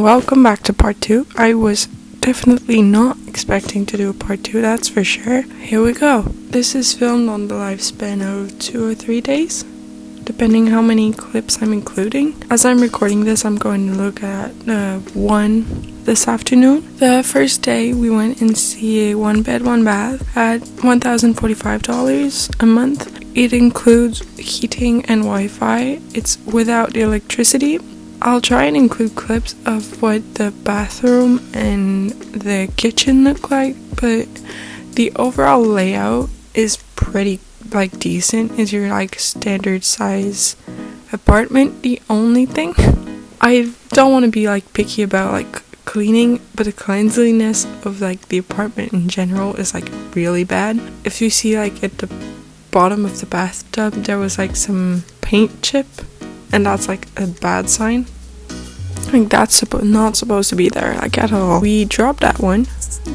Welcome back to part 2. I was definitely not expecting to do a part 2, that's for sure. Here we go. This is filmed on the lifespan of 2 or 3 days, depending how many clips I'm including. As I'm recording this, I'm going to look at one this afternoon. The first day we went and see a 1 bed 1 bath at $1,045 a month. It includes heating and Wi-Fi. It's without the electricity. I'll try and include clips of what the bathroom and the kitchen look like, but the overall layout is pretty decent. It's your standard size apartment. The only thing, I don't want to be picky about cleaning, but the cleanliness of the apartment in general is really bad. If you see at the bottom of the bathtub there was some paint chip, and that's a bad sign. That's not supposed to be there at all. We dropped that one.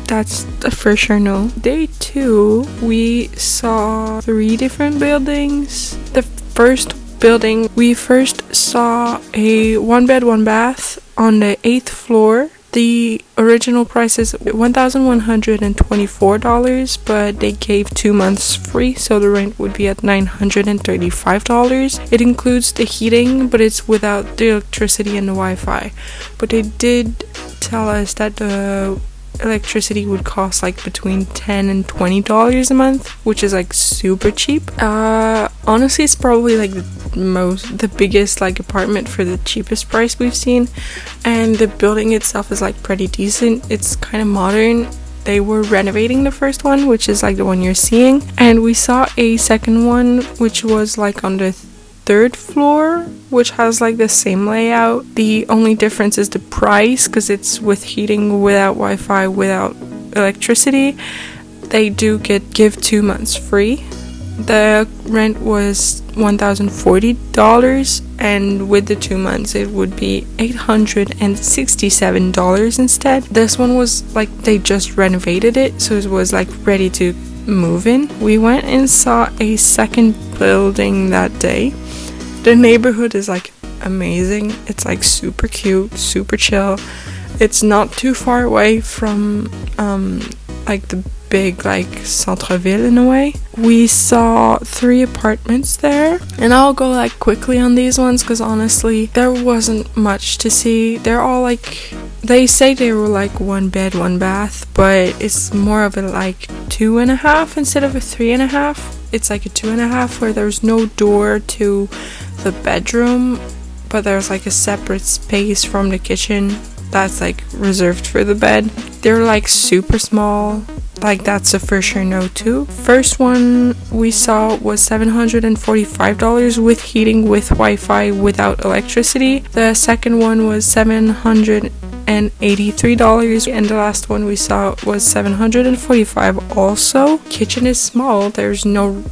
That's a for sure no. Day 2 we saw 3 different buildings. The first building, we first saw a 1 bed 1 bath on the 8th floor. The original price is $1,124, but they gave 2 months free, so the rent would be at $935. It includes the heating, but it's without the electricity and the Wi-Fi. But they did tell us that the electricity would cost between $10 and $20 a month, which is super cheap. Honestly, it's probably the biggest apartment for the cheapest price we've seen, and the building itself is pretty decent. It's kind of modern. They were renovating the first one, which is the one you're seeing, and we saw a second one which was on the 3rd floor, which has the same layout. The only difference is the price, because it's with heating, without Wi-Fi, without electricity. They do give 2 months free. The rent was $1,040, and with the 2 months it would be $867 instead. This one was they just renovated it, so it was ready to move in. We went and saw a second building that day. The neighborhood is amazing. It's super cute, super chill. It's not too far away from the big centre-ville in a way. We saw 3 apartments there, and I'll go quickly on these ones because honestly there wasn't much to see. They're all they say they were 1 bed 1 bath, but it's more of a 2.5 instead of a 3.5. It's a 2.5 where there's no door to the bedroom, but there's a separate space from the kitchen that's reserved for the bed. They're super small. That's a for sure no too. First one we saw was $745 with heating, with Wi-Fi, without electricity. The second one was $783, and the last one we saw was $745 also. Kitchen is small. There's not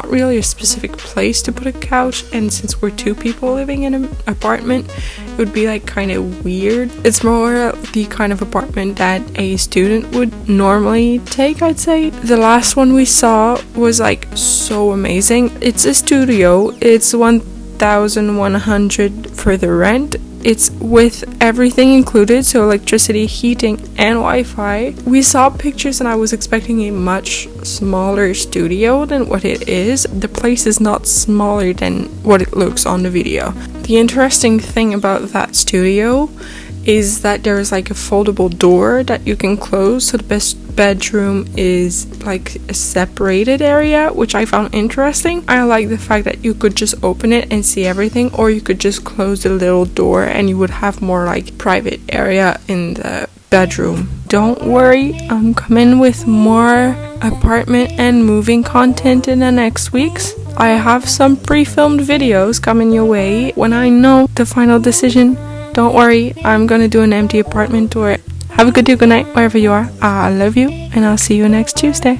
really a specific place to put a couch, and since we're 2 people living in an apartment, it would be kind of weird. It's more the kind of apartment that a student would normally take, I'd say. The last one we saw was so amazing. It's a studio. It's $1,100 for the rent. It's with everything included, so electricity, heating, and Wi-Fi. We saw pictures and I was expecting a much smaller studio than what it is. The place is not smaller than what it looks on the video. The interesting thing about that studio is that there is a foldable door that you can close, so the best bedroom is a separated area, which I found interesting. I like the fact that you could just open it and see everything, or you could just close the little door and you would have more private area in the bedroom. Don't worry, I'm coming with more apartment and moving content in the next weeks. I have some pre-filmed videos coming your way. When I know the final decision, don't worry, I'm gonna do an empty apartment tour. Have a good day, good night, wherever you are. I love you, and I'll see you next Tuesday.